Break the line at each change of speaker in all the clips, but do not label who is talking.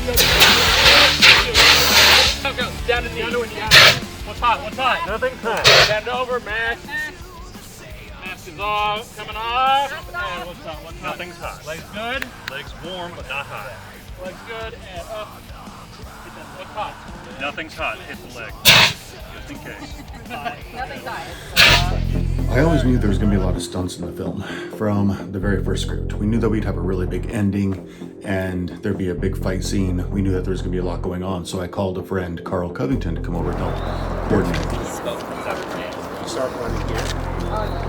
Go. Down to knee. What's hot?
Nothing's hot.
Bend over, mask. Mask is off, coming off. And what's hot?
Nothing's hot.
Legs good.
Legs warm, but not hot.
Legs good, and up. What's hot?
Nothing's hot. Hit the leg. Just in case.
Nothing's hot.
I always knew there was going to be a lot of stunts in the film from the very first script. We knew that we'd have a really big ending and there'd be a big fight scene. We knew that there was going to be a lot going on, so I called a friend, Carl Covington, to come over and help coordinate.
Start running here.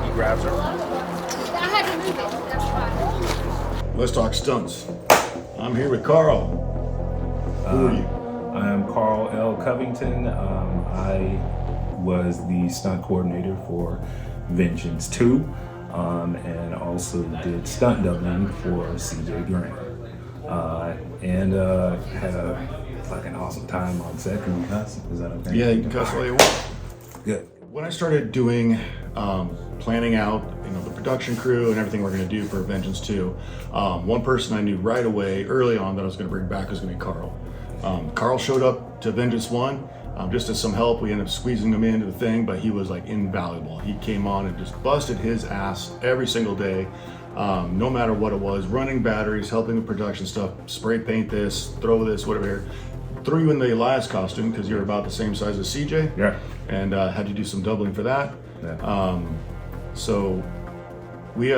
He grabs her.
I had to move it. That's fine.
Let's talk stunts. I'm here with Carl. Who are you?
I am Carl L. Covington. I was the stunt coordinator for Vengeance 2, and also did stunt doubling for CJ Graham. And had an awesome time on set. Can we cuss? Is that okay?
Yeah, you can cuss all you want.
Good.
When I started doing, planning out, the production crew and everything we're going to do for Vengeance 2, one person I knew right away, early on, that I was going to bring back was going to be Carl. Carl showed up to Vengeance 1 just as some help. We ended up squeezing him into the thing, but he was like invaluable. He came on and just busted his ass every single day, no matter what it was, running batteries, helping with production stuff, spray paint this, throw this, whatever. Threw you in the Elias costume because you're about the same size as CJ.
Yeah.
And had to do some doubling for that.
Yeah.
So we, you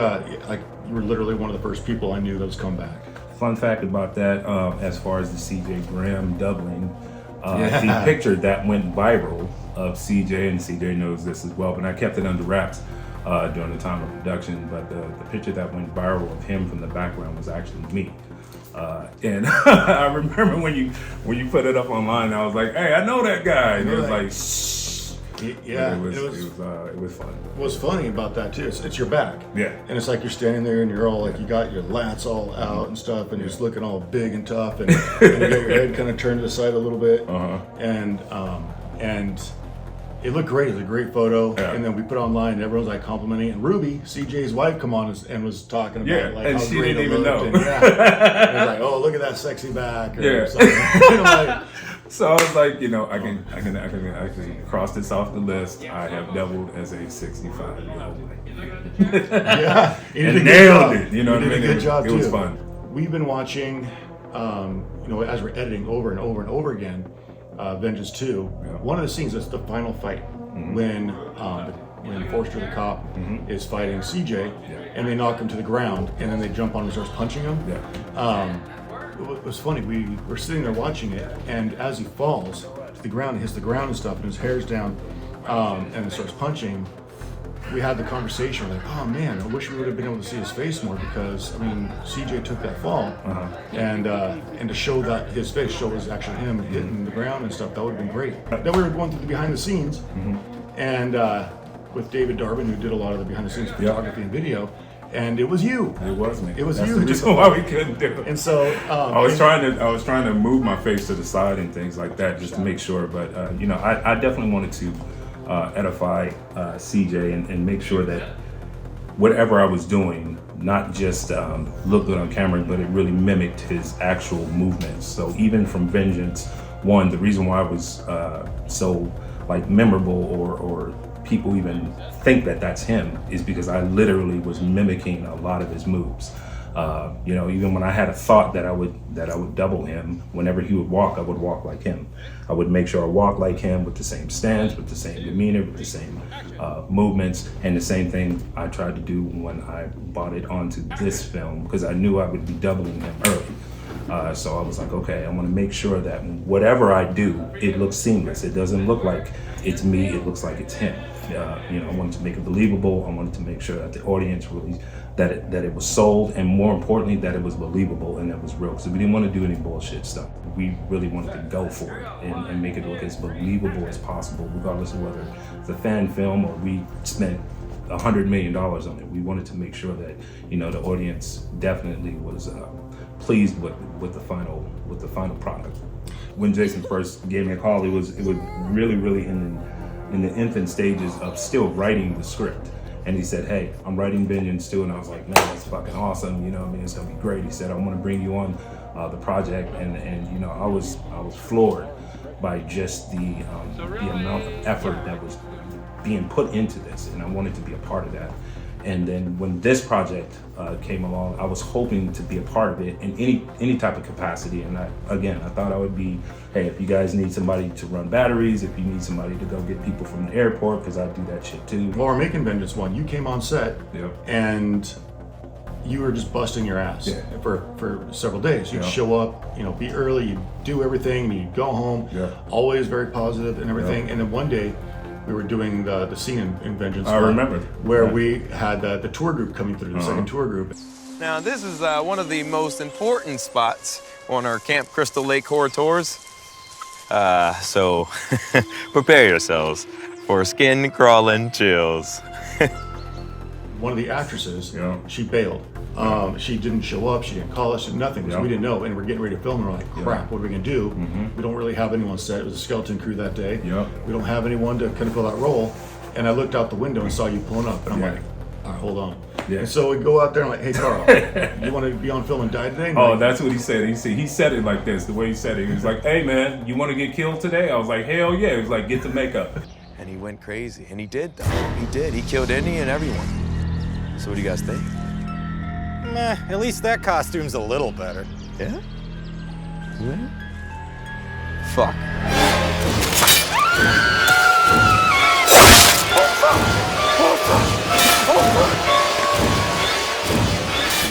were literally one of the first people I knew that was come back.
Fun fact about that, as far as the CJ Graham doubling, the picture that went viral of CJ, and CJ knows this as well, but I kept it under wraps during the time of production, but the picture that went viral of him from the background was actually me. And I remember when you put it up online, I was like, hey, I know that guy. And it was like, shh.
Yeah,
it was fun.
What's funny about that too is it's your back.
Yeah.
And it's like you're standing there and you're all like, you got your lats all out and stuff, and you're just looking all big and tough, and, and you got your head kind of turned to the side a little bit. And it looked great. It was a great photo. Yeah. And then we put it online and everyone's like complimenting it. And Ruby, CJ's wife, come on and was talking about it, like
and
how
she
great
didn't
it
even
looked.
know.
And, and it was like, oh, look at that sexy back. Or something.
So I was like, I can cross this off the list. I have doubled as a 65-year-old.
Yeah,
and nailed it. You know what I mean?
Did a good job
it
too.
was fun.
We've been watching, as we're editing over and over and over again, Vengeance 2.
Yeah.
One of the scenes is the final fight when Forster the cop is fighting CJ, and they knock him to the ground, and then they jump on him and starts punching him.
Yeah.
It was funny. We were sitting there watching it, and as he falls to the ground, he hits the ground and stuff, and his hair's down, and then starts punching. We had the conversation, like, oh man, I wish we would have been able to see his face more, because CJ took that fall, and to show that his face shows actually him hitting the ground and stuff. That would have been great. Then we were going through the behind the scenes, and with David Darwin, who did a lot of the behind the scenes photography and video. And it was you.
It was me.
It was
That's
you.
the reason why we couldn't do it.
And so
I was trying to move my face to the side and things like that just to make sure. But I definitely wanted to edify CJ and make sure that whatever I was doing, not just look good on camera, but it really mimicked his actual movements. So even from Vengeance 1, the reason why I was so memorable or people even think that that's him is because I literally was mimicking a lot of his moves. Even when I had a thought that I would double him, whenever he would walk, I would walk like him. I would make sure I walked like him with the same stance, with the same demeanor, with the same movements, and the same thing I tried to do when I bought it onto this film, because I knew I would be doubling him early. So I was like, okay, I want to make sure that whatever I do, it looks seamless. It doesn't look like it's me, it looks like it's him. I wanted to make it believable. I wanted to make sure that the audience really, that it was sold, and more importantly, that it was believable and that it was real. So we didn't want to do any bullshit stuff. We really wanted to go for it and make it look as believable as possible, regardless of whether it's a fan film or we spent $100 million on it. We wanted to make sure that the audience definitely was pleased with the final product. When Jason first gave me a call, it was really in the infant stages of still writing the script. And he said, hey, I'm writing Vengeance 2, and I was like, man, that's fucking awesome. It's gonna be great. He said, I want to bring you on the project, and you know, I was floored by just the amount of effort that was being put into this, and I wanted to be a part of that. And then when this project came along, I was hoping to be a part of it in any type of capacity. And I thought I would be, hey, if you guys need somebody to run batteries, if you need somebody to go get people from the airport, because I do that shit too.
While we're making Vengeance 1, you came on set,
Yep.
and you were just busting your ass for several days. You'd show up, you know, be early, you'd do everything, and you'd go home, always very positive and everything. And then one day, we were doing the scene in Vengeance 1.
I remember.
Where we had the tour group coming through, the second tour group.
Now, this is one of the most important spots on our Camp Crystal Lake horror tours. So prepare yourselves for skin-crawling chills.
One of the actresses, she bailed. She didn't show up, she didn't call us, nothing, because we didn't know. And we're getting ready to film, and we're like, crap, what are we gonna do? We don't really have anyone set. It was a skeleton crew that day. We don't have anyone to kind of fill that role. And I looked out the window and saw you pulling up, and I'm like, all right, hold on. And so we go out there and I'm like, hey, Carl, you want to be on film and die today?
Oh, that's what he said. He said it like this, the way he said it. He was like, hey, man, you want to get killed today? I was like, hell yeah. He was like, get the makeup.
And he went crazy, and he did, though. He did. He killed any and everyone. So what do you guys think?
Meh, at least that costume's a little better.
Yeah? Fuck.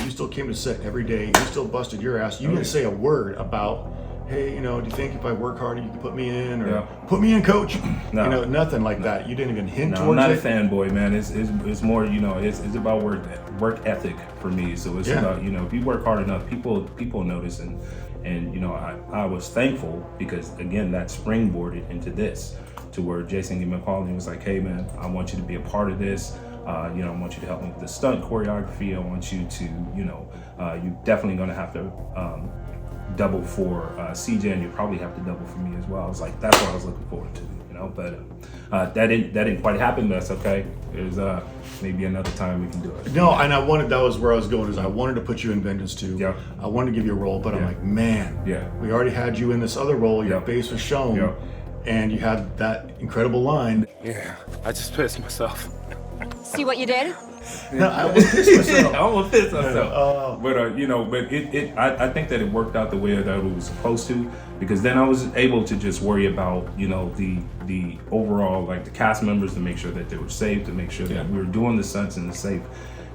You still came to set every day. You still busted your ass. You didn't say a word about, hey, you know, do you think if I work harder, you can put me in, or put me in, coach?
No.
You know, nothing like that. You didn't even hint
I'm
towards
not
it.
a fanboy, man. It's more, you know, it's about work ethic for me. So it's about, you know, if you work hard enough, people notice, and you know, I was thankful because again, that springboarded into this, to where Jason McLoughlin was like, hey man, I want you to be a part of this. You know, I want you to help me with the stunt choreography. I want you to, you know, you're definitely gonna have to double for CJ, and you probably have to double for me as well. I was like, that's what I was looking forward to, you know. But that didn't quite happen. That's okay. There's maybe another time we can do it.
No, and that was where I was going. Is I wanted to put you in Vengeance 2.
Yeah.
I wanted to give you a role, but I'm like, man, we already had you in this other role. Your face was shown, and you had that incredible line.
Yeah, I just pissed myself.
See what you did?
No, I was pissed myself.
I almost pissed myself. But you know, but I think that it worked out the way that it was supposed to, because then I was able to just worry about, you know, the overall, like the cast members, to make sure that they were safe, to make sure that we were doing the stunts in a safe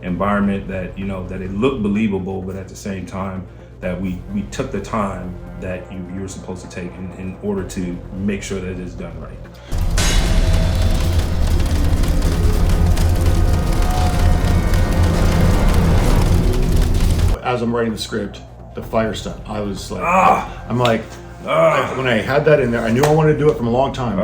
environment, that, you know, that it looked believable, but at the same time that we took the time that you were supposed to take in order to make sure that it's done right.
As I'm writing the script, the fire stunt, I was like, I'm like, when I had that in there, I knew I wanted to do it from a long time,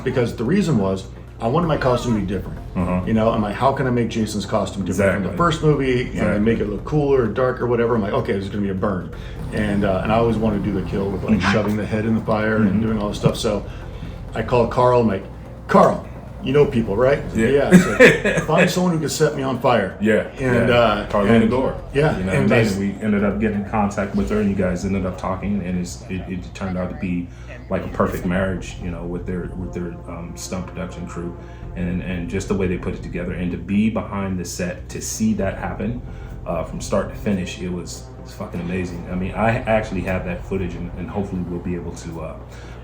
because the reason was I wanted my costume to be different. You know, I'm like, how can I make Jason's costume different from the first movie and make it look cooler, darker, whatever? I'm like, okay, this is gonna be a burn, and I always wanted to do the kill with like shoving the head in the fire and doing all this stuff. So I called Carl. I'm like, Carl, you know people, right? So find someone who can set me on fire. And
Carlina Gore.
You know,
and we ended up getting in contact with her, and you guys ended up talking, and it turned out to be like a perfect marriage, you know, with their stunt production crew, and just the way they put it together, and to be behind the set to see that happen from start to finish, it's fucking amazing. I mean, I actually have that footage, and hopefully we'll be able to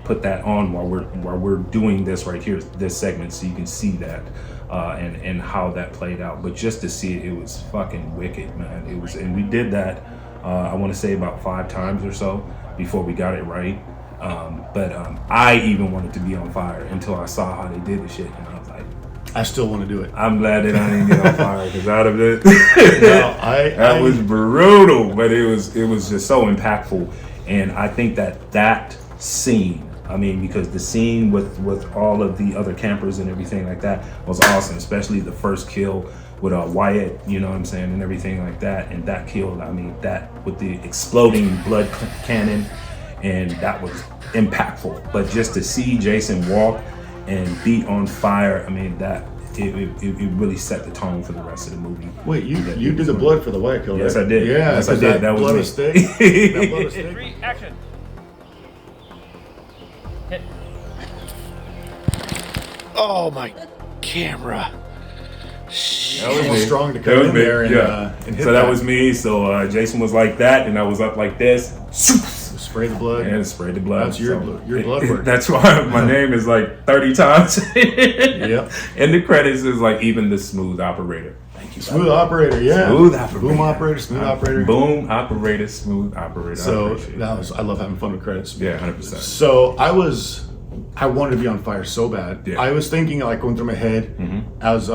put that on while we're doing this right here, this segment, so you can see that and how that played out. But just to see it was fucking wicked, man. It was, and we did that I want to say about 5 times or so before we got it right. But I even wanted to be on fire until I saw how they did the shit, and I was like,
I still want to do it.
I'm glad that I didn't get on fire, because out of it,
that
was brutal, but it was just so impactful. And I think that scene, I mean, because the scene with all of the other campers and everything like that was awesome, especially the first kill with Wyatt, you know what I'm saying, and everything like that. And that kill, I mean, that with the exploding blood cannon, and that was impactful. But just to see Jason walk and be on fire, I mean, that it really set the tone for the rest of the movie.
Wait, you did the blood for the white kill, right?
Yes, I did.
Yeah,
yes, I did. That was
blood
me.
of stick. That blood of stick.
3, action. Hit.
Oh my camera.
That was
Almost
me.
strong to
That
come
was
in
me.
there and,
Yeah.
and hit
So that was me. So Jason was like that, and I was up like this.
Spray the blood.
And sprayed the blood.
That's your blood work.
That's why my name is like 30 times.
Yep.
And the credits is like even the smooth operator. Thank you.
Smooth operator, yeah.
Smooth operator.
Boom operator, smooth operator.
Boom operator, smooth operator.
So I love having fun with credits.
Yeah, 100%.
So I wanted to be on fire so bad.
Yeah.
I was thinking, like, going through my head as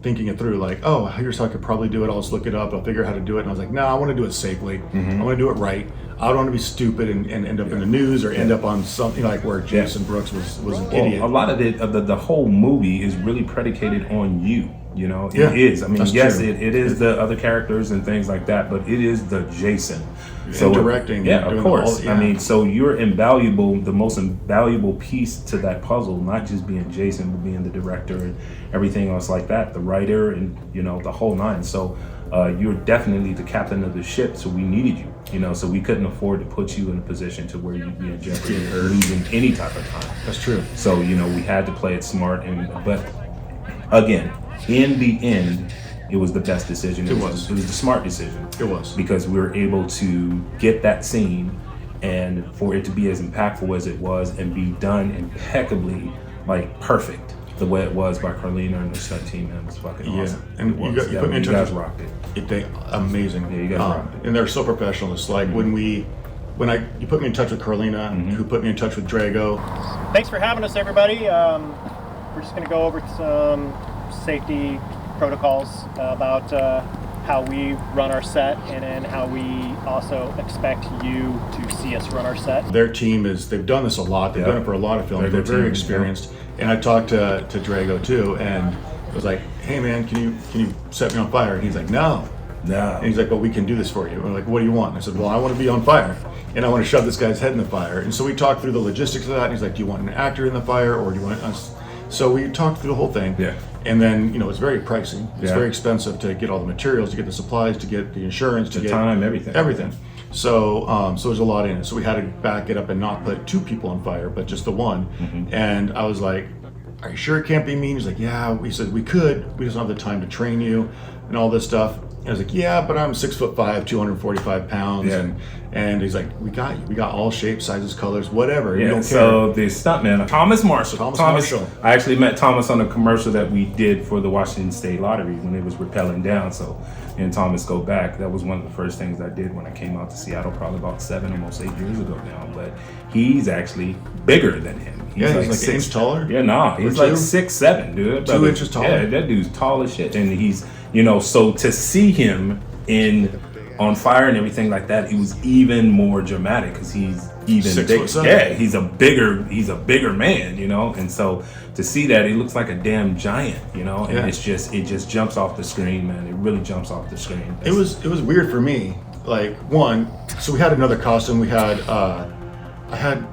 thinking it through, like, oh, here's how I could probably do it. I'll just look it up. I'll figure out how to do it. And I was like, no, I want to do it safely. I want to do it right. I don't want to be stupid and end up in the news or end up on something like where Jason Brooks was an idiot.
A lot of the whole movie is really predicated on you. You know, it
Yeah,
is. I mean,
that's
yes,
true.
it is the other characters and things like that, but it is the Jason.
And directing.
Yeah,
and
of
doing
course.
all- yeah.
I mean, so you're invaluable, the most invaluable piece to that puzzle, not just being Jason, but being the director and everything else like that, the writer and, you know, the whole nine. So you're definitely the captain of the ship, so we needed you, you know, so we couldn't afford to put you in a position to where you'd be in jeopardy of losing any type of time.
That's true.
So, you know, we had to play it smart, but again, in the end, it was the best decision. It was the smart decision.
It was.
Because we were able to get that scene and for it to be as impactful as it was and be done impeccably, like perfect, the way it was by Carlina and the stunt team. And it was fucking awesome.
And
It
you
was.
put me in
you
touch
guys
with-
rocked it.
Amazing.
Yeah, you guys rocked it.
And they're so professional. It's like you put me in touch with Carlina, who put me in touch with Drago.
Thanks for having us, everybody. We're just going to go over some safety protocols about how we run our set and then how we also expect you to see us run our set.
Their team they've done this a lot. They've done it for a lot of films. They're very experienced. And I talked to Drago too, and I was like, hey man, can you set me on fire? And he's like, no. And he's like, well, we can do this for you. And I'm like, what do you want? And I said, well, I want to be on fire. And I want to shove this guy's head in the fire. And so we talked through the logistics of that. And he's like, do you want an actor in the fire or do you want us? So we talked through the whole thing.
Yeah.
And then, it's very pricey. It's very expensive to get all the materials, to get the supplies, to get the insurance, to get
time, everything.
Everything. So there's a lot in it. So we had to back it up and not put 2 people on fire, but just the one. And I was like, are you sure it can't be me? He's like, yeah. We said we could. We just don't have the time to train you and all this stuff. And I was like, yeah, but I'm 6'5", 245 pounds.
Yeah.
And he's like, we got you. We got all shapes, sizes, colors, whatever. You
Yeah,
don't
so the stuntman, Thomas Marshall. I actually met Thomas on a commercial that we did for the Washington State Lottery when it was rappelling down. So, and Thomas go back. That was one of the first things I did when I came out to Seattle, probably about 7, almost 8 years ago now. But he's actually bigger than him.
He's like an inch taller?
Yeah, he's like 6'7", dude.
2 inches taller?
Yeah, that dude's tall as shit. And he's, so to see him on fire and everything like that, it was even more dramatic because he's even
6'7".
Yeah, he's a bigger man, and so to see that, he looks like a damn giant, and it just jumps off the screen, man. It really jumps off the screen.
It was weird for me. Like, so we had another costume. We had I had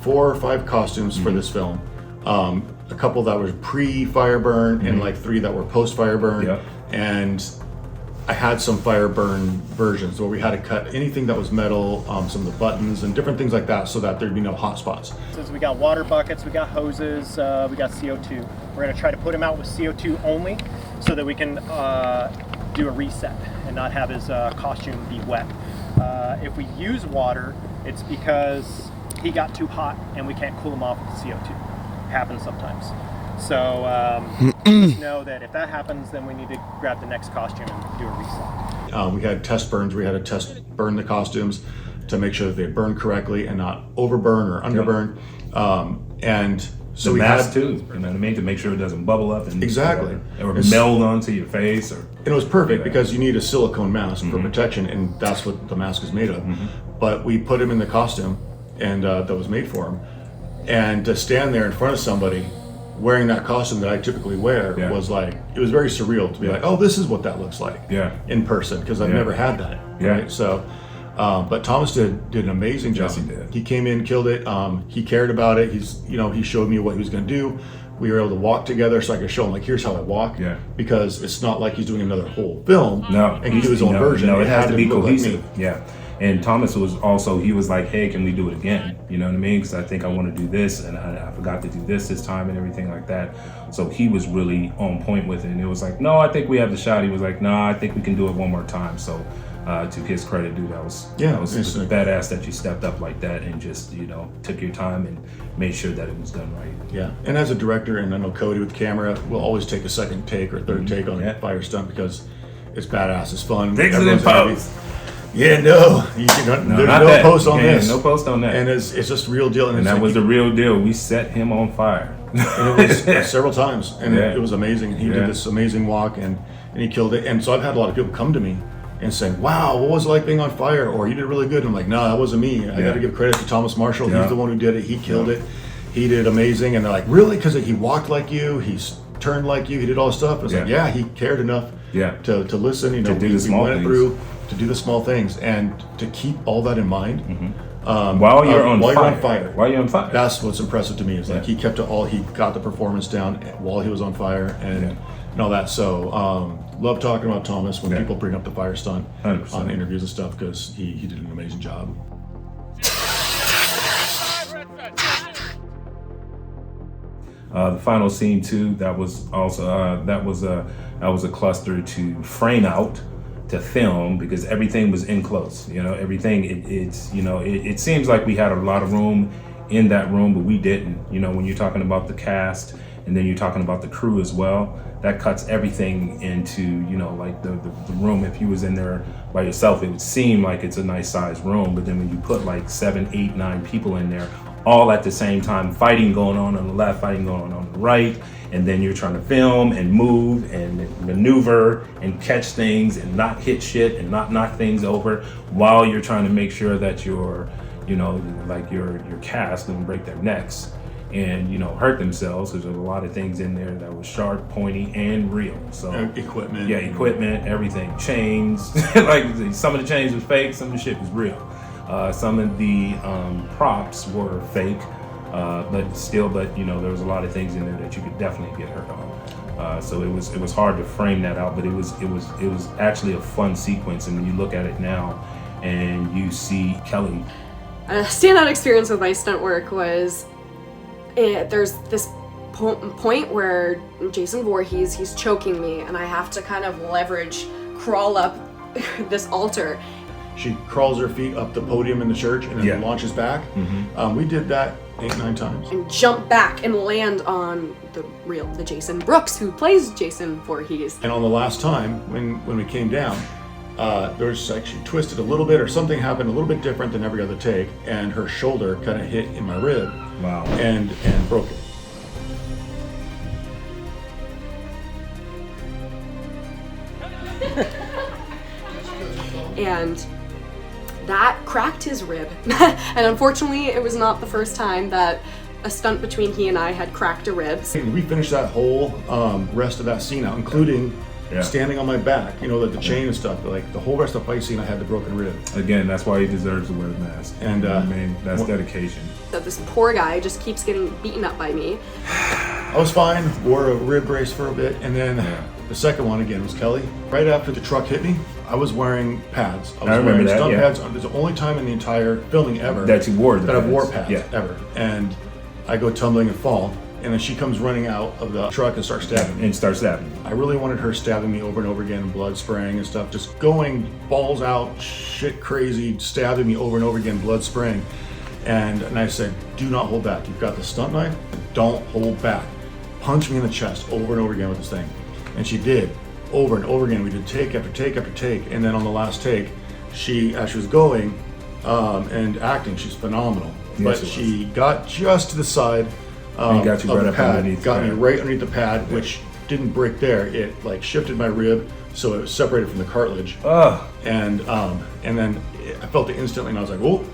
4 or 5 costumes for this film. A couple that were pre-fire burn and like 3 that were post-fire burn.
Yep.
And I had some fire burn versions where we had to cut anything that was metal, some of the buttons and different things like that so that there'd be no hot spots.
So we got water buckets, we got hoses, we got CO2. We're going to try to put him out with CO2 only so that we can do a reset and not have his costume be wet. If we use water, it's because he got too hot and we can't cool him off with CO2. It happens sometimes. So just know that if that happens, then we need to grab the next costume and do a reset.
We had test burns. We had to test burn the costumes to make sure that they burn correctly and not overburn or underburn. And so
the
we
mask
had
too, you know what I mean, to make sure it doesn't bubble up and
Exactly.
or meld onto your face, or
and it was perfect because you need a silicone mask for protection, and that's what the mask is made of. But we put him in the costume, and that was made for him. And to stand there in front of somebody wearing that costume that I typically wear was like, it was very surreal to be like, oh, this is what that looks like in person, because I've never had that. Right? So, but Thomas did an amazing job.
Yes, he did.
He came in, killed it. He cared about it. He showed me what he was going to do. we were able to walk together, so I could show him like, here's how I walk.
Yeah.
Because it's not like he's doing another whole film.
No,
and he do his own version.
No, it has
had
to be
look like
cohesive.
me.
Yeah. And Thomas was also, he was like, hey, can we do it again? You know what I mean? Because I think I want to do this, and I forgot to do this time and everything like that. So he was really on point with it. And it was like, no, I think we have the shot. He was like, no, I think we can do it one more time. So to his credit, dude, that was badass that you stepped up like that and just, you know, took your time and made sure that it was done right.
Yeah, and as a director, and I know Cody with the camera, will always take a second take or third take on a fire stunt because it's badass, it's fun.
Fix it in post.
Yeah, no, you can, there's
not
no
that.
post on this.
No post on that.
And it's just real deal.
And that was the real deal. We set him on fire.
And it was several times, and it was amazing. And he did
Yeah.
this amazing walk, and he killed it. And so I've had a lot of people come to me and say, wow, what was it like being on fire? Or you did really good. And I'm like, no, that wasn't me. I got to give credit to Thomas Marshall.
Yeah.
He's the one who did it. He killed it. He did amazing. And they're like, really? Because he walked like you, he turned like you, he did all this stuff. And it's like, yeah, he cared enough to listen, you know,
to do the small things.
To do the small things and to keep all that in mind.
While you're on
fire.
While you're on fire.
That's what's impressive to me is like he kept it all, he got the performance down while he was on fire and all that. So love talking about Thomas when people bring up the fire stunt
100%.
on interviews and stuff because he did an amazing job.
The final scene too, that was also that was a cluster to frame out, to film, because everything was in close. You know, everything it seems like we had a lot of room in that room, but we didn't. You know, when you're talking about the cast and then you're talking about the crew as well, that cuts everything into, you know, like the room. If you was in there by yourself, it would seem like it's a nice sized room, but then when you put like 7, 8, 9 people in there all at the same time, fighting going on the left, fighting going on the right, and then you're trying to film and move and maneuver and catch things and not hit shit and not knock things over while you're trying to make sure that your, you know, like your cast don't break their necks and, you know, hurt themselves, because there's a lot of things in there that was sharp, pointy, and real. So
Equipment.
Yeah, equipment, everything. Chains, like some of the chains was fake, some of the shit was real. Some of the props were fake, but you know, there was a lot of things in there that you could definitely get hurt on. So it was hard to frame that out, but it was actually a fun sequence. And when you look at it now, and you see Kelly.
A standout experience with my stunt work was there's this point where Jason Voorhees, he's choking me, and I have to kind of crawl up this altar.
She crawls her feet up the podium in the church and then launches back. We did that 8, 9 times.
And jump back and land on the Jason Brooks, who plays Jason Voorhees.
And on the last time, when we came down, there was like she twisted a little bit or something happened a little bit different than every other take, and her shoulder kind of hit in my rib.
Wow.
And broke it.
And that cracked his rib. And unfortunately, it was not the first time that a stunt between he and I had cracked a rib.
We finished that whole rest of that scene out, including standing on my back, you know, the chain and stuff. Like the whole rest of the fight scene, I had the broken rib.
Again, that's why he deserves to wear the mask. And I mean, that's dedication.
So this poor guy just keeps getting beaten up by me.
I was fine, wore a rib brace for a bit, and then the second one again was Kelly. Right after the truck hit me, I was wearing pads. I was wearing stunt pads. It was the only time in the entire filming ever
that you wore
that I've wore pads ever. And I go tumbling and fall, and then she comes running out of the truck and starts stabbing me. I really wanted her stabbing me over and over again, blood spraying and stuff, just going balls out, shit crazy, stabbing me over and over again, blood spraying. And I said, do not hold back. You've got the stunt knife, don't hold back. Punch me in the chest over and over again with this thing. And she did, over and over again. We did take after take after take. And then on the last take, as she was going and acting, she's phenomenal. But she got just to the side
and got you
of
right
the
up
pad,
underneath
got me right underneath the pad, which didn't break there. It like shifted my rib, so it was separated from the cartilage. And then I felt it instantly, and I was like, "Whoa!"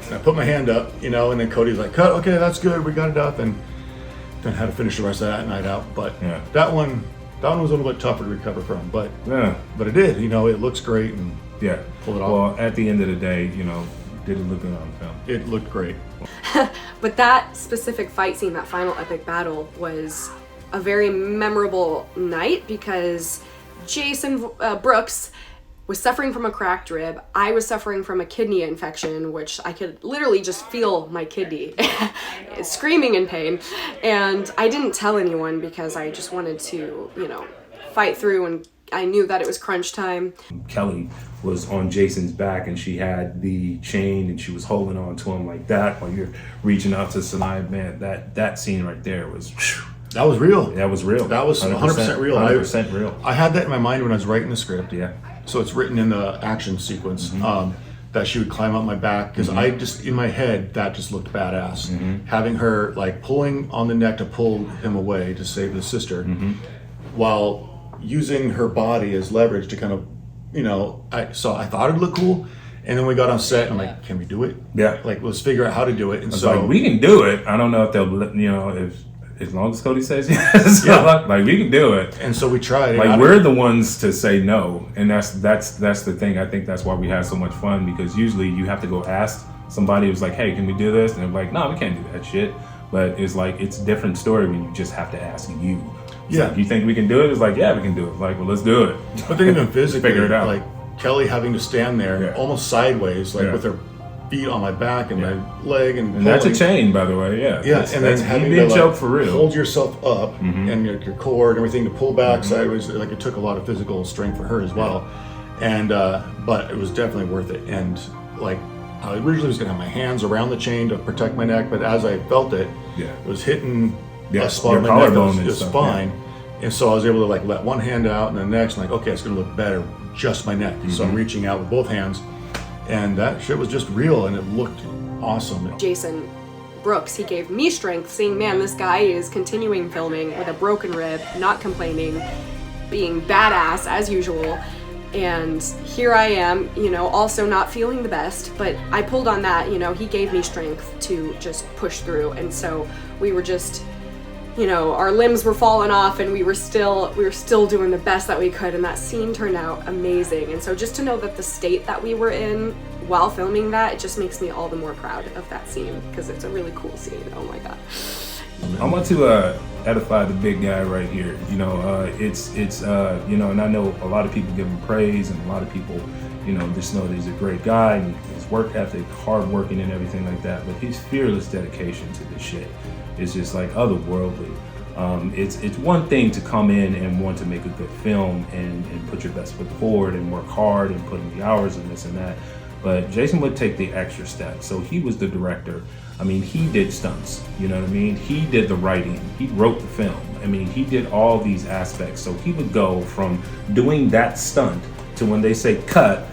And I put my hand up, you know, and then Cody's like, "Cut, okay, that's good, we got it up," and then had to finish the rest of that night out. But that one was a little bit tougher to recover from, but it did, you know, it looks great and pulled it off.
Well, at the end of the day, you know, Did it look good on film?
It looked great.
But that specific fight scene, that final epic battle, was a very memorable night because Jason Brooks was suffering from a cracked rib. I was suffering from a kidney infection, which I could literally just feel my kidney screaming in pain. And I didn't tell anyone because I just wanted to, you know, fight through, and I knew that it was crunch time.
Kelly was on Jason's back and she had the chain and she was holding on to him like that while you're reaching out to Sanaya. Man, that scene right there was...
That was real.
That was real.
That was 100% real.
100% real.
I had that in my mind when I was writing the script.
Yeah.
So it's written in the action sequence that she would climb up my back because I just, in my head, that just looked badass. Having her like pulling on the neck to pull him away to save the sister while using her body as leverage to kind of, you know, I thought it'd look cool. And then we got on set and I'm like, can we do it?
Yeah.
Like, let's figure out how to do it. And
so like, we can do it. I don't know if they'll, you know, if as long as Cody says yes, like we can do it.
And so we tried.
Like we're the ones to say no, and that's the thing. I think that's why we had so much fun, because usually you have to go ask somebody who's like, hey, can we do this? And they're like, no, we can't do that shit. But it's like, it's a different story when you just have to ask you. It's like, you think we can do it? It's like, yeah, we can do it. Like, well, let's do it.
But then even physically,
figure it out.
Like Kelly having to stand there almost sideways, like with her feet on my back and my leg, and
that's a chain, by the way. Yeah,
and then having to
joke for real.
Hold yourself up and your core and everything to pull back sideways. Like, it took a lot of physical strength for her as well, and but it was definitely worth it. And like, I originally was gonna have my hands around the chain to protect my neck, but as I felt it, it was hitting a spot on my neck that was fine. And so I was able to like let one hand out and the next, and like, okay, it's gonna look better, just my neck. So I'm reaching out with both hands. And that shit was just real, and it looked awesome.
Jason Brooks, he gave me strength, seeing, man, this guy is continuing filming with a broken rib, not complaining, being badass as usual. And here I am, you know, also not feeling the best, but I pulled on that, you know, he gave me strength to just push through. And so we were just, you know, our limbs were falling off, and we were still doing the best that we could, and that scene turned out amazing. And so just to know that the state that we were in while filming that, it just makes me all the more proud of that scene, because it's a really cool scene. Oh my god.
I want to edify the big guy right here. You know, it's you know, and I know a lot of people give him praise, and a lot of people, you know, just know that he's a great guy, and his work ethic, hard working and everything like that, but his fearless dedication to this shit is just like otherworldly. It's one thing to come in and want to make a good film and put your best foot forward and work hard and put in the hours and this and that, but Jason would take the extra step. So he was the director. I mean, he did stunts, you know what I mean? He did the writing, he wrote the film. I mean, he did all these aspects. So he would go from doing that stunt to when they say cut,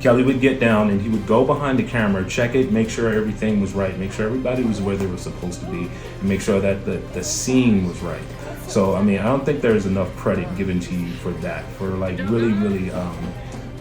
Kelly would get down and he would go behind the camera, check it, make sure everything was right, make sure everybody was where they were supposed to be, and make sure that the scene was right. So, I mean, I don't think there's enough credit given to you for that, for like really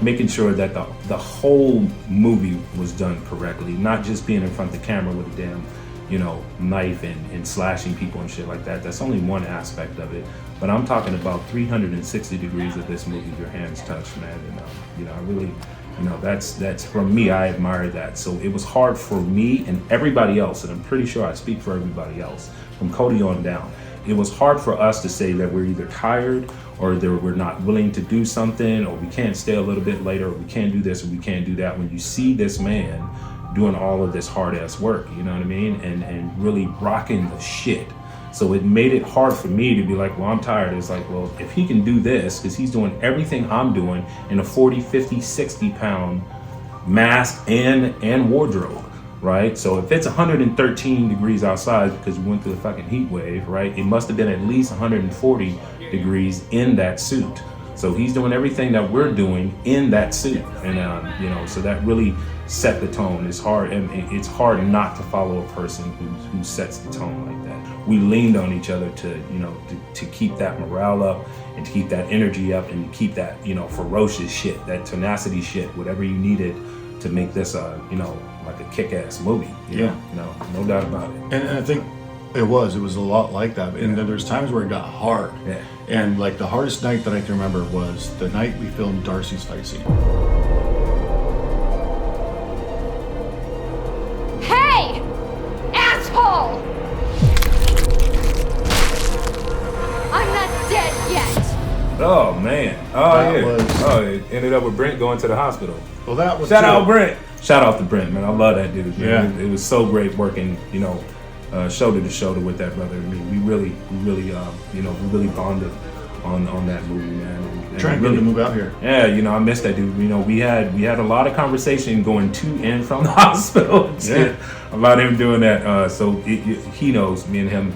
making sure that the whole movie was done correctly, not just being in front of the camera with a damn, you know, knife and slashing people and shit like that. That's only one aspect of it. But I'm talking about 360 degrees of this movie your hands touch, man. And, you know, I really... You know, that's for me, I admire that. So it was hard for me and everybody else, and I'm pretty sure I speak for everybody else, from Cody on down. It was hard for us to say that we're either tired or that we're not willing to do something, or we can't stay a little bit later, or we can't do this, or we can't do that. When you see this man doing all of this hard-ass work, you know what I mean? And really rocking the shit. So it made it hard for me to be like, well, I'm tired. It's like, well, if he can do this, because he's doing everything I'm doing in a 40, 50, 60 pound mask and wardrobe, right? So if it's 113 degrees outside because we went through the fucking heat wave, right? It must have been at least 140 degrees in that suit. So he's doing everything that we're doing in that suit. And, you know, so that really set the tone. It's hard, and it's hard not to follow a person who sets the tone like that. We leaned on each other to, you know, to keep that morale up and to keep that energy up and keep that, you know, ferocious shit, that tenacity shit, whatever you needed to make this you know, like a kick-ass movie. You know, no doubt about it.
And I think it was a lot like that. And then there's times where it got hard.
Yeah.
And like the hardest night that I can remember was the night we filmed Darcy's fight scene.
fall! I'm not dead yet!
Oh man. Oh
That
yeah.
was-
Oh, it ended up with Brent going to the hospital.
Well, that was
Shout
too.
out Brent. Shout out to Brent, man. I love that dude.
Yeah.
Man. It was so great working, shoulder to shoulder with that brother. I mean, we really bonded on that movie, man. And
Trying to get him to move out here.
Yeah, I missed that dude. We had a lot of conversation going to and from the hospital.
Yeah.
About him doing that. So he knows me and him.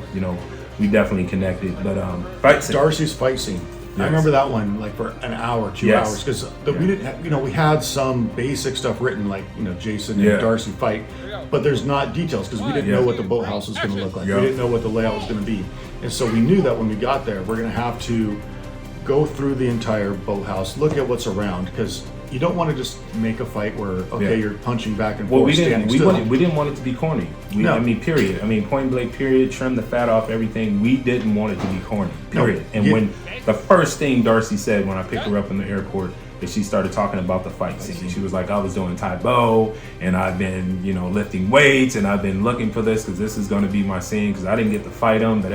We definitely connected. But fight scene.
Darcy's fight scene. I
Yes.
remember that one like for an hour, 2
Yes.
hours, because we didn't have, we had some basic stuff written like Jason
Yeah.
and Darcy fight, but there's not details because we didn't know what the boathouse was going to look like.
Yeah.
We didn't know what the layout was going to be, and so we knew that when we got there, we're going to have to go through the entire boathouse, look at what's around, because you don't want to just make a fight where you're punching back and forth,
Well, we
standing
didn't.
still.
We didn't want it to be corny.
No.
I mean, period. I mean, point blank. Period. Trim the fat off everything. We didn't want it to be corny. Period. And
Yeah.
when the first thing Darcy said when I picked her up in the airport is she started talking about the fight scene. She was like, "I was doing Tai Bo, and I've been, lifting weights, and I've been looking for this because this is going to be my scene because I didn't get to fight him, but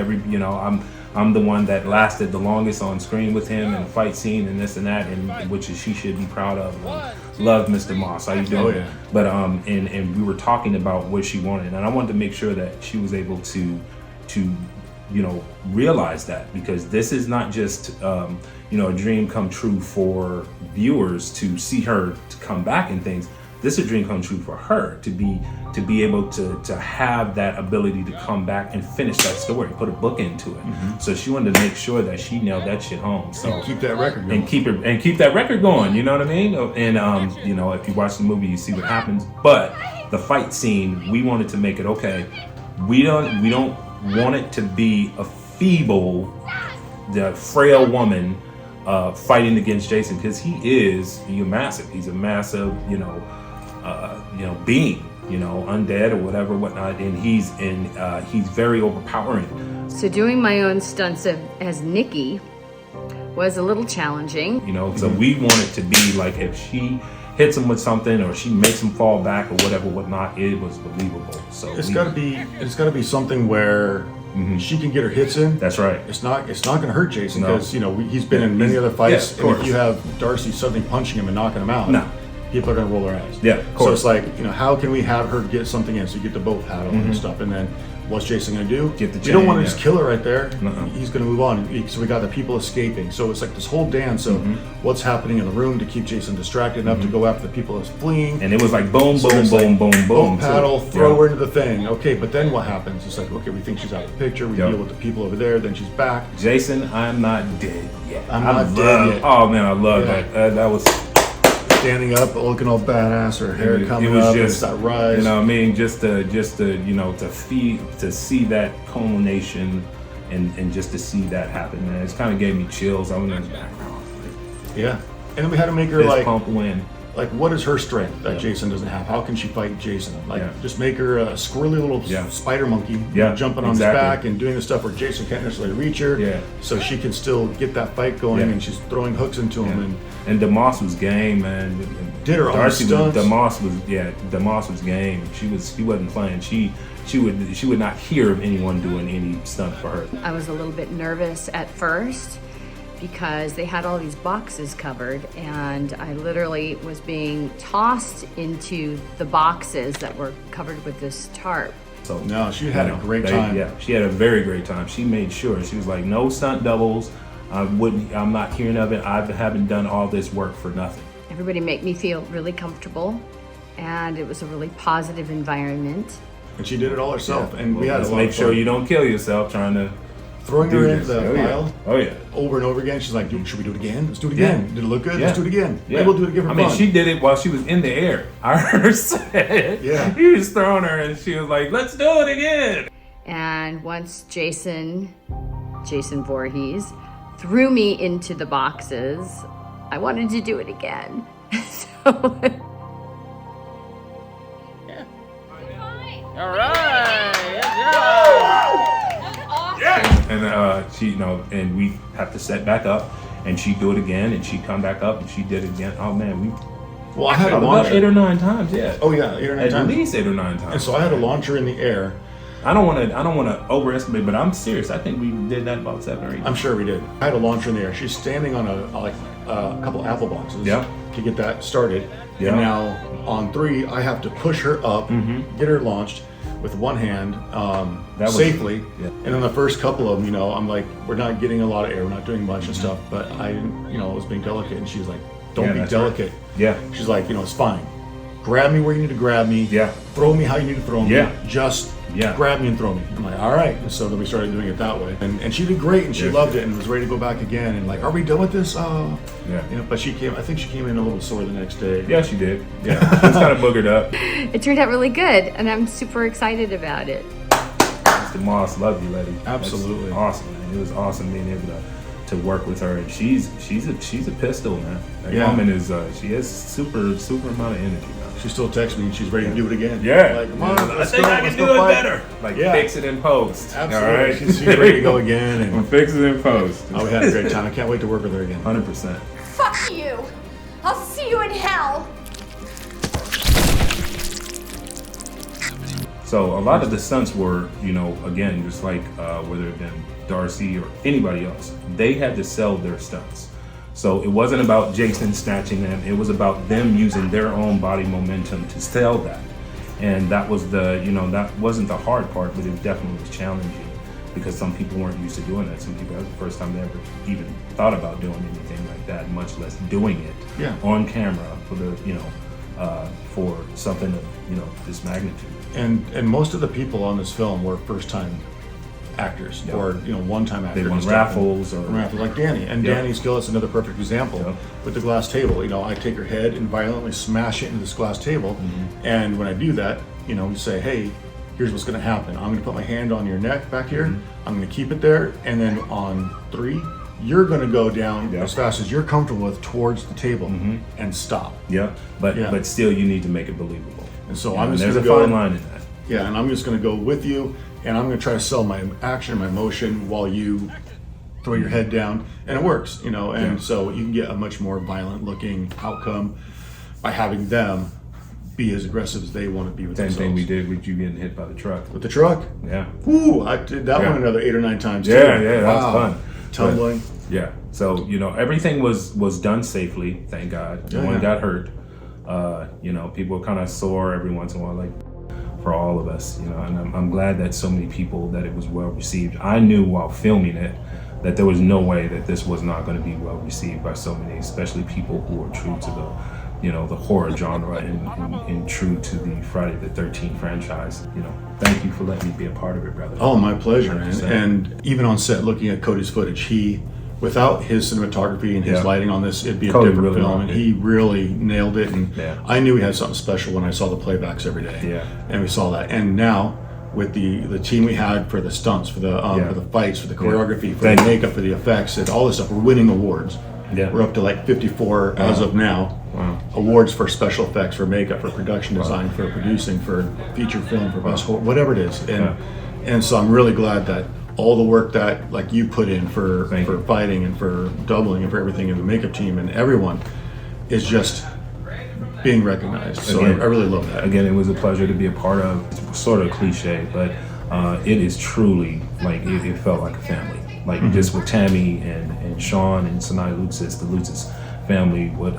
I'm the one that lasted the longest on screen with him in a fight scene and this and that, and which is she should be proud of. Love Mr. Moss. How you doing?"
Oh, yeah.
But and we were talking about what she wanted, and I wanted to make sure that she was able to realize that, because this is not just a dream come true for viewers to see her to come back and things. This is a dream come true for her to be able to have that ability to come back and finish that story, put a book into it.
Mm-hmm.
So she wanted to make sure that she nailed that shit home. So
And keep that record going.
and keep that record going. You know what I mean? And if you watch the movie, you see what happens. But the fight scene, we wanted to make it okay. We don't want it to be a feeble, the frail woman fighting against Jason, because he's massive. He's a massive, being, undead or whatever, and he's very overpowering.
So doing my own stunts as Nikki was a little challenging.
So we want it to be like if she hits him with something or she makes him fall back or whatnot, it was believable. So
It's got to be something where she can get her hits in.
That's right.
It's not going to hurt Jason
No.
because he's been in many other fights,
of
and if
course.
you have Darcy suddenly punching him and knocking him out,
No.
people are going to roll their eyes.
Yeah, of
So
course.
it's like, how can we have her get something in so you get to both have all this stuff, and then what's Jason going to do?
Get the
You don't
chain,
want to just
yeah.
kill her right there.
Uh-uh.
He's going to move on. So we got the people escaping. So it's like this whole dance of what's happening in the room to keep Jason distracted enough to go after the people that's fleeing.
And it was like boom,
So
boom,
it's
boom,
like,
boom, boom.
boat paddle,
So,
throw
yeah.
her into the thing. Okay, but then what happens? It's like, okay, we think she's out of the picture. We
Yep.
deal with the people over there. Then she's back.
Jason, I'm not dead yet.
I'm not dead yet.
Oh man, I love
Yeah.
that. That was.
Standing up, looking all badass, her hair coming up, it's that rise.
You know what I mean? Just to to see that culmination and just to see that happen, man. It's kind of gave me chills. I was in the background.
Yeah. And then we had to make her
Fist
like,
pump win.
like, what is her strength that
Yeah.
Jason doesn't have? How can she fight Jason? Like,
Yeah.
just make her a squirrely little
Yeah.
spider monkey,
Yeah,
jumping on
exactly.
his back and doing the stuff where Jason can't necessarily reach her.
Yeah.
So she can still get that fight going,
Yeah.
and she's throwing hooks into him.
And Demoss was game, man.
Did her own
Darcy
stunts.
Demoss was game. She wasn't playing. She would not hear of anyone doing any stunt for her.
I was a little bit nervous at first because they had all these boxes covered, and I literally was being tossed into the boxes that were covered with this tarp.
So
No, she had a great time.
Yeah, she had a very great time. She made sure. She was like, no stunt doubles. I'm not hearing of it. I haven't done all this work for nothing.
Everybody made me feel really comfortable, and it was a really positive environment.
And she did it all herself.
Yeah.
And we had
Let's
a lot
make
of
sure
fun.
you don't kill yourself trying to
Throwing
do
her
this.
into the pile
Oh yeah.
over and over again. She's like, should we do it again? Let's do it again.
Yeah.
Did it look good?
Yeah.
Let's do it again.
Yeah.
Maybe we'll do it again for
I mean,
fun.
she did it while she was in the air. I heard her say it.
Yeah.
He was throwing her, and she was like, "Let's do it again."
And once Jason Voorhees, threw me into the boxes, I wanted to do it again. So
All right. Good job.
And she, and we have to set back up, and she'd do it again, and she'd come back up, and she did it again. Oh man,
Well, I had a
about
launcher.
8 or 9 times, yeah.
Oh yeah, 8 or 9
At
times.
least 8 or 9 times.
And so I had a launcher in the air,
I don't want to overestimate, but I'm serious. I think we did that about 7 or 8.
I'm sure we did. I had a launcher in there. She's standing on a couple apple boxes to get that started.
Yeah.
And now on 3, I have to push her up, get her launched with one hand safely.
Yeah.
And on the first couple of them, you know, I'm like, we're not getting a lot of air, we're not doing much and stuff, but I, you know, was being delicate, and she's like, don't be delicate.
Right. Yeah.
She's like, you know, it's fine. Grab me where you need to grab me.
Yeah.
Throw me how you need to throw me.
Yeah.
Just grab me and throw me. I'm like, all right. And so then we started doing it that way. And she did great, and she loved it and was ready to go back again. And like, are we done with this? Yeah. You know, but I think she came in a little sore the next day.
Yeah, she did. Yeah. She's kind of boogered up.
It turned out really good, and I'm super excited about it.
Mr. Moss, love you, lady.
Absolutely.
That's awesome, man. It was awesome being able to work with her, and she's a pistol, man. That woman is she has super amount of energy, man.
She still texts me and she's ready to do it again.
Yeah.
Like, come on,
I think I can do it better. Like, fix it in post.
Absolutely.
All right?
She's ready to go again. And
we'll fix it in post.
Oh, we had a great time. I can't wait to work with her again.
100%.
Fuck you. I'll see you in hell.
So a lot of the stunts were, you know, again, just like whether it been Darcy or anybody else, they had to sell their stunts. So it wasn't about Jason snatching them, it was about them using their own body momentum to sell that. And that was that wasn't the hard part, but it definitely was challenging because some people weren't used to doing that. Some people, that was the first time they ever even thought about doing anything like that, much less doing it on camera for for something of, this magnitude.
And most of the people on this film were first-time actors or one-time actors.
They won raffles
like Danny. And Danny's Gillis, another perfect example with the glass table. I take her head and violently smash it into this glass table, and when I do that, we say, hey, here's what's going to happen. I'm going to put my hand on your neck back here. I'm going to keep it there, and then on 3, you're going to go down as fast as you're comfortable with towards the table and stop.
But still, you need to make it believable.
And so I'm just
there's
going
a
to go
fine line in that.
Yeah, and I'm just going to go with you, and I'm going to try to sell my action, my motion, while you throw your head down, and it works, And so you can get a much more violent-looking outcome by having them be as aggressive as they want to be with themselves.
Same thing we did with you getting hit by the truck.
With the truck?
Yeah.
Ooh, I did that one another 8 or 9 times too.
Yeah, that was fun.
Tumbling.
But, so everything was done safely, thank God. No one got hurt. People were kind of sore every once in a while, like for all of us, and I'm glad that so many people, that it was well received. I knew while filming it that there was no way that this was not going to be well received by so many, especially people who are true to the horror genre and true to the Friday the 13th franchise. Thank you for letting me be a part of it, brother.
Oh, my pleasure, man. And even on set, looking at Cody's footage, without his cinematography and his lighting on this, it'd be a different film. And he really nailed it. And I knew he had something special when I saw the playbacks every day. Yeah. And we saw that. And now, with the team we had for the stunts, for the fights, for the choreography, for the makeup, for the effects, and all this stuff, we're winning awards. Yeah. We're up to like 54 as of now. Wow. Awards for special effects, for makeup, for production design, for producing, for feature film, for best horror, whatever it is. And so I'm really glad that all the work that you put in for fighting and for doubling and for everything in the makeup team and everyone is just being recognized. So again, I really love that.
Again, it was a pleasure to be a part of. It's sort of cliche, but it is truly it felt like a family. Just with Tammy and Sean and Sinai Lutzis, the Lutzis family, with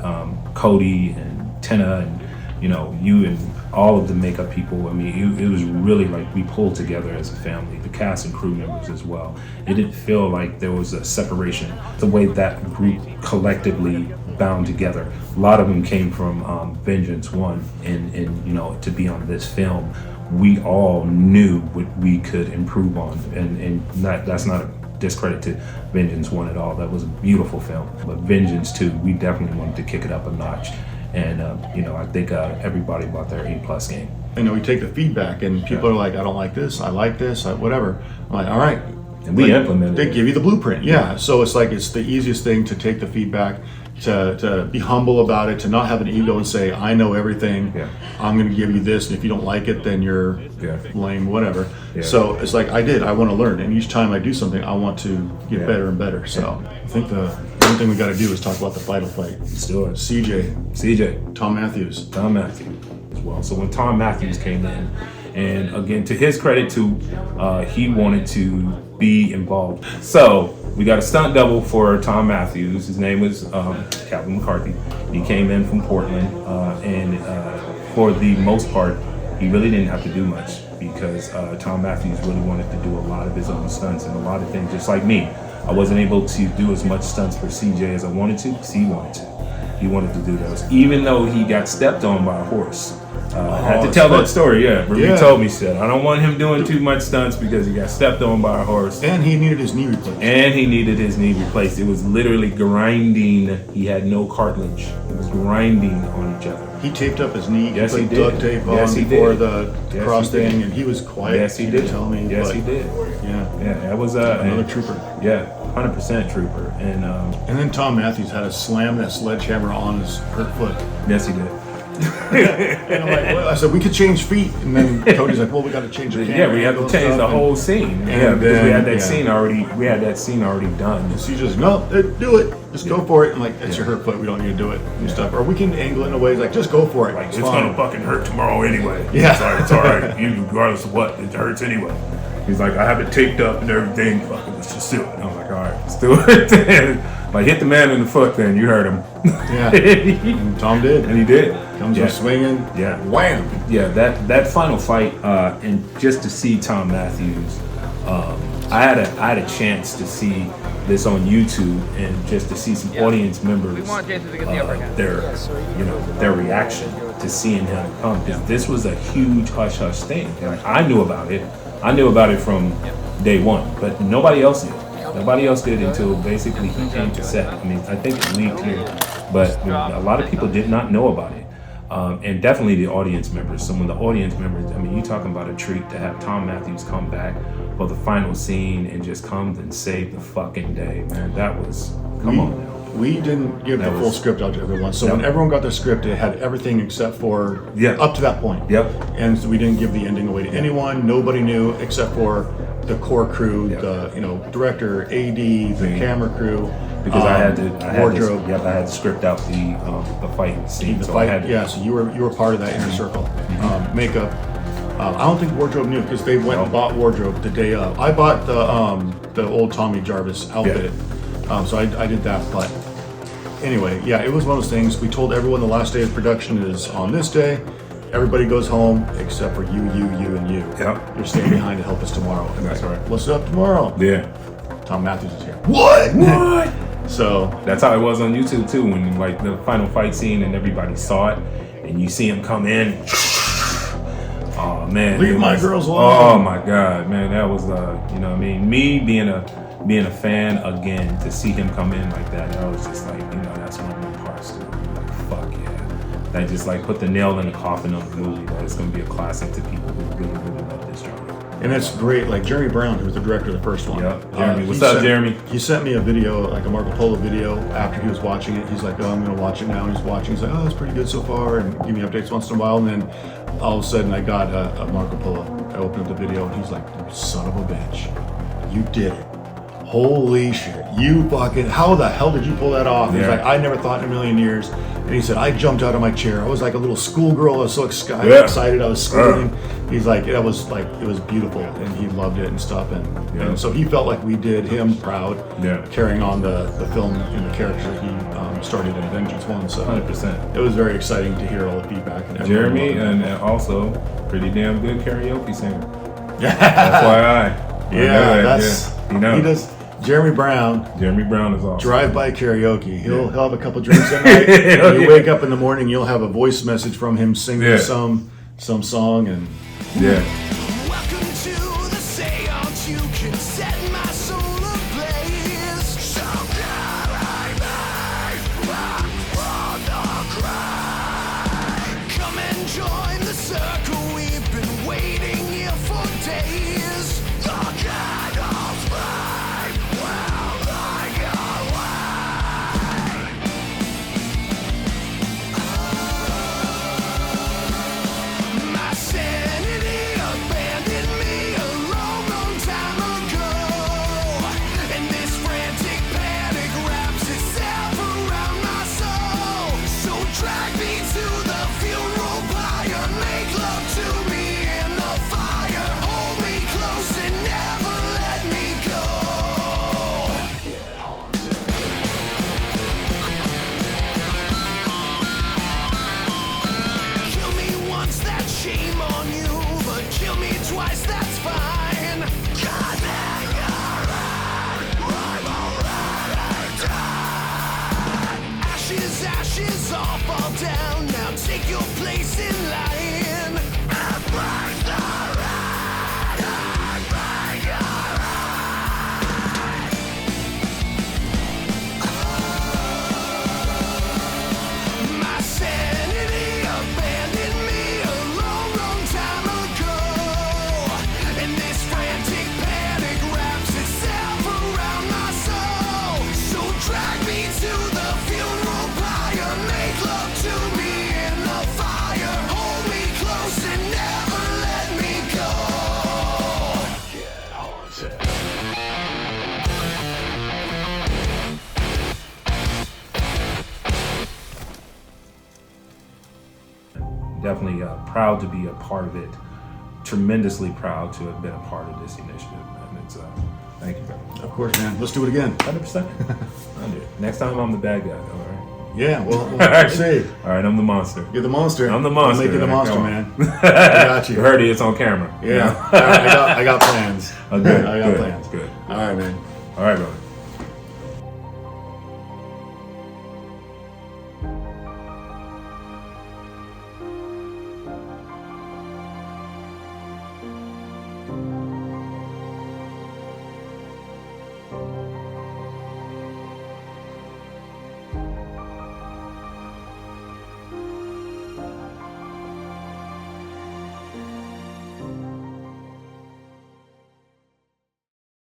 Cody and Tina and you and all of the makeup people. I mean, it was really we pulled together as a family, the cast and crew members as well. It didn't feel like there was a separation. The way that group collectively bound together, a lot of them came from Vengeance 1 and to be on this film, we all knew what we could improve on, and that's not a discredit to Vengeance 1 at all. That was a beautiful film, but Vengeance 2, we definitely wanted to kick it up a notch. And I think everybody bought their A+ game.
We take the feedback, and people are like, I don't like this, I like this, whatever. I'm like, all right.
And we implemented it.
They give you the blueprint. Yeah. So it's it's the easiest thing to take the feedback, to be humble about it, to not have an ego and say, I know everything. Yeah. I'm going to give you this, and if you don't like it, then you're lame, whatever. Yeah. So it's I want to learn, and each time I do something, I want to get better and better. So I think the one thing we got to do is talk about the final fight.
Let's do it.
CJ.
Thom Mathews.
Thom Mathews
as well. So when Thom Mathews came in, And again, to his credit too, he wanted to be involved. So we got a stunt double for Thom Mathews. His name was Calvin McCarthy. He came in from Portland, and for the most part, he really didn't have to do much because Thom Mathews really wanted to do a lot of his own stunts and a lot of things, just like me. I wasn't able to do as much stunts for CJ as I wanted to because he wanted to. He wanted to do those, even though he got stepped on by a horse. I had to tell that story, yeah. Ruby told me, said, I don't want him doing too much stunts because he got stepped on by a horse.
And he needed his knee replaced. It was literally grinding. He had no cartilage. It was grinding on each other. He taped up his knee.
Yes, he did.
Duct tape on before the cross thing, and he was quiet.
Yes, he did.
Tell me.
Yes, he did.
Yeah,
that was
another trooper.
Yeah, 100% trooper. And
then Thom Mathews had to slam that sledgehammer on his hurt foot.
Yes, he did.
And I'm like, well, I said we could change feet, and then Cody's like, well, we got to change the camera.
Yeah, we have to change the whole scene. Yeah, because we had that scene already. We had that scene already done.
And so you just no, do it. Just go for it. And like, it's your hurt foot. We don't need to do it and stuff. Or we can angle it in a way like, just go for it.
Like it's gonna fucking hurt tomorrow anyway.
Yeah,
it's all right. Regardless of what, it hurts anyway. He's like, I have it taped up and everything. Fucking, let's just do it. And I'm like, all right, let's do it. Like, hit the man in the foot, then you heard him.
Yeah, and Thom did,
and he did.
Comes up swinging.
Yeah,
wham.
Yeah, that final fight, and just to see Thom Mathews, I had a chance to see this on YouTube and just to see some audience members, their reaction to seeing him come. This was a huge hush hush thing. Like, I knew about it. I knew about it from day one, but nobody else did. Nobody else did until basically he came to set. I mean, I think it leaked here, but a lot of people did not know about it. And definitely the audience members. So when the audience members, I mean, you're talking about a treat to have Thom Mathews come back for the final scene and just come and save the fucking day, man. That was, come on now.
We didn't give the full script out to everyone. So when everyone got their script, it had everything except for up to that point.
Yep.
And so we didn't give the ending away to anyone. Nobody knew except for the core crew, the director, AD, the camera crew.
Because I had
wardrobe.
I had to script out the fight scene.
So you were part of that inner circle. Makeup. I don't think wardrobe knew because they went and bought wardrobe the day of. I bought the old Tommy Jarvis outfit. So I did that, but anyway, it was one of those things. We told everyone the last day of production is on this day. Everybody goes home except for you, and you.
Yep.
You're staying behind to help us tomorrow. And that's all right. What's up tomorrow?
Yeah.
Thom Mathews is here. What? So
that's how it was on YouTube too. When like the final fight scene and everybody saw it, and you see him come in. Oh man.
Leave my girls alone.
Oh my God, man, that was me being a fan again, to see him come in like that, I was just like, that's one of the parts too. Like, fuck yeah. That just like put the nail in the coffin of the movie, that it's gonna be a classic to people who really, really love this genre.
And it's great, like Jeremy Brown, who was the director of the first one.
Yeah, Jeremy. What's up, Jeremy?
He sent me a video, like a Marco Polo video, after he was watching it. He's like, oh, I'm gonna watch it now. And he's watching, he's like, oh, it's pretty good so far, and give me updates once in a while. And then all of a sudden I got a Marco Polo. I opened up the video and he's like, you son of a bitch, you did it. Holy shit, you fucking, how the hell did you pull that off? He's like, I never thought in a million years. And he said, I jumped out of my chair. I was like a little schoolgirl. I was so excited. I was screaming. He's like, it was beautiful. And he loved it and stuff. And so he felt like we did him proud, carrying on the film and the character he started in Vengeance 1. So
100%.
It was very exciting to hear all the feedback. And
Jeremy, and also pretty damn good karaoke singer. FYI.
He does. Jeremy Brown is awesome. Drive-by karaoke. He'll have a couple drinks at night. When you wake up in the morning, you'll have a voice message from him singing some song and
Welcome to the seance. You can set my soul ablaze. Someday I may on the cry. Come and join the circle. We've been waiting here for days. The candles burn. Well, like a my sanity abandoned me a long, long time ago. twice, that's fine. God, man, you're right. I'm already done. Ashes, ashes all fall down. Now take your place in line. And break the red and break your eye. My sanity abandoned me a long, long time ago. And this frantic panic wraps itself around my soul. So drag me to the funeral pyre, make love to me in the fire, hold me close and never let me go. Get haunted.
Definitely proud to be a part of it. Tremendously proud to have been a part of this initiative. And it's thank you, brother.
Of course, man. Let's do it again.
100%. I'll do it. Next time I'm the bad guy, all right?
Yeah, well, let's see.
All right, I'm the monster.
You're the monster.
I'm the monster.
I'll make you the
man.
monster,
Come on.
man. I got you.
You heard it. It's on camera.
Yeah. I got plans.
Oh, good.
I got
Good.
plans.
Good.
All right, man.
All right, brother.